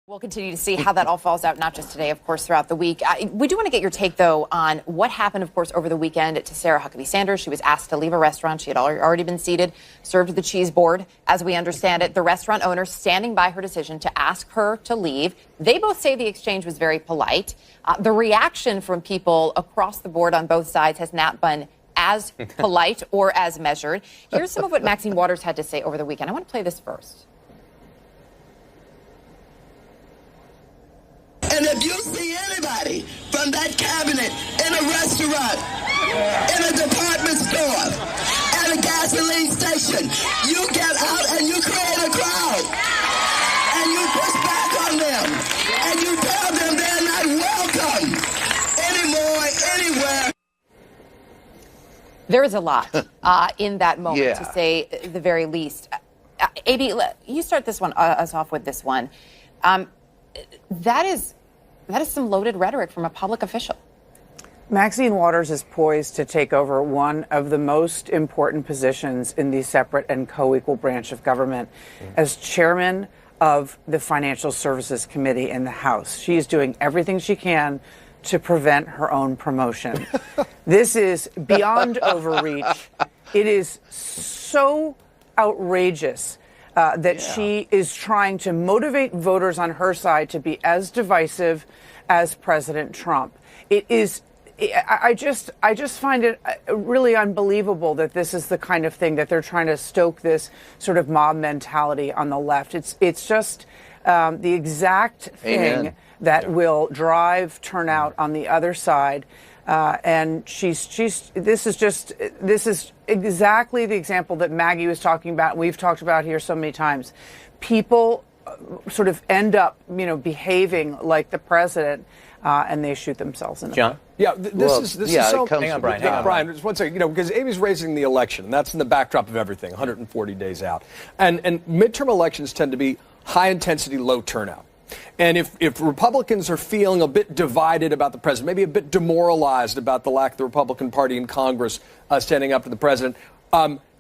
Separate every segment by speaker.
Speaker 1: We'll continue to see how that all falls out, not just today, of course, throughout the week. We do want to get your take, though, on what happened, of course, over the weekend to Sarah Huckabee Sanders. She was asked to leave a restaurant. She had already been seated, served the cheese board, as we understand it. The restaurant owner standing by her decision to ask her to leave. They both say the exchange was very polite. The reaction from people across the board on both sides has not been as polite or as measured. Here's some of what Maxine Waters had to say over the weekend. I want to play this first.
Speaker 2: And if you see anybody from that cabinet in a restaurant, in a department store, at a gasoline station, you get out and you create a crowd. And you push back on them. And you tell them they're not welcome anymore, anywhere.
Speaker 1: There is a lot in that moment, to say the very least. A.B., you start this one, us off with this one. That is some loaded rhetoric from a public official.
Speaker 3: Maxine Waters is poised to take over one of the most important positions in the separate and co-equal branch of government as chairman of the Financial Services Committee in the House. She is doing everything she can to prevent her own promotion. This is beyond overreach. It is so outrageous that she is trying to motivate voters on her side to be as divisive as President Trump. It is. I just find it really unbelievable that this is the kind of thing that they're trying to stoke, this sort of mob mentality on the left. It's just the exact thing that will drive turnout on the other side. And this is exactly the example that Maggie was talking about. And we've talked about here so many times. People sort of end up, behaving like the president, and they shoot themselves in the
Speaker 4: John?
Speaker 3: foot.
Speaker 5: Yeah, this is so.
Speaker 4: Hang on, Brian.
Speaker 5: Brian, just one second. Because Amy's raising the election, and that's in the backdrop of everything, 140 days out. And midterm elections tend to be high intensity, low turnout. And if Republicans are feeling a bit divided about the president, maybe a bit demoralized about the lack of the Republican Party in Congress standing up to the president,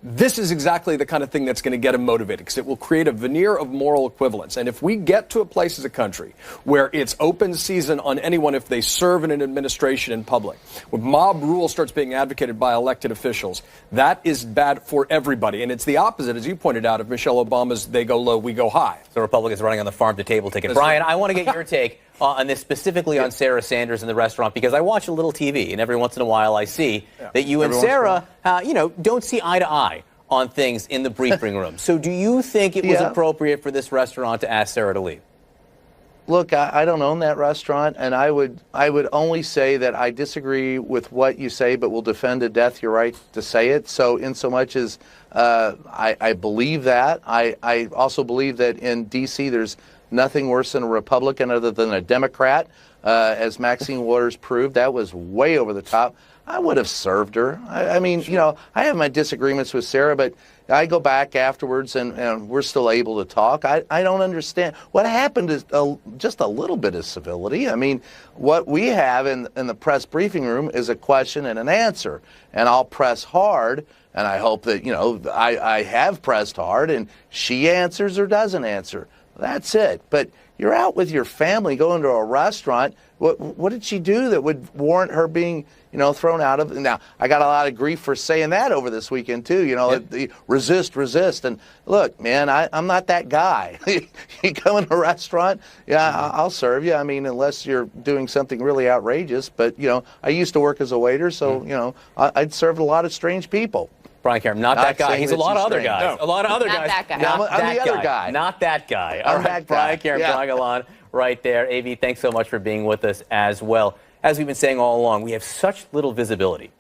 Speaker 5: this is exactly the kind of thing that's going to get them motivated, because it will create a veneer of moral equivalence. And if we get to a place as a country where it's open season on anyone if they serve in an administration in public, when mob rule starts being advocated by elected officials, that is bad for everybody. And it's the opposite, as you pointed out, of Michelle Obama's "they go low, we go high."
Speaker 4: The Republicans running on the farm-to-table ticket. That's Brian, I want to get your take on this, specifically on Sarah Sanders in the restaurant, because I watch a little TV, and every once in a while I see that you and Sarah, don't see eye to eye on things in the briefing room. So do you think it was appropriate for this restaurant to ask Sarah to leave?
Speaker 6: Look, I don't own that restaurant, and I would only say that I disagree with what you say, but will defend to death your right to say it. So in so much as I believe that, I also believe that in D.C. there's nothing worse than a Republican other than a Democrat. As Maxine Waters proved, that was way over the top. I would have served her. I mean, I have my disagreements with Sarah, but I go back afterwards and we're still able to talk. I don't understand. What happened is just a little bit of civility. I mean, what we have in the press briefing room is a question and an answer. And I'll press hard, and I hope that, I have pressed hard, and she answers or doesn't answer. That's it. But you're out with your family going to a restaurant. What did she do that would warrant her being, thrown out of? Now, I got a lot of grief for saying that over this weekend, too. The resist. And look, man, I'm not that guy. You come in a restaurant, I'll serve you. I mean, unless you're doing something really outrageous. But, I used to work as a waiter, so, I'd served a lot of strange people.
Speaker 4: Brian Cameron, not that guy. He's a lot of other guys.
Speaker 1: No.
Speaker 4: A lot of other guys.
Speaker 1: That guy.
Speaker 6: I'm the other guy.
Speaker 4: Not that guy. All right, Brian Cameron, drawing a line right there. A.B., thanks so much for being with us as well. As we've been saying all along, we have such little visibility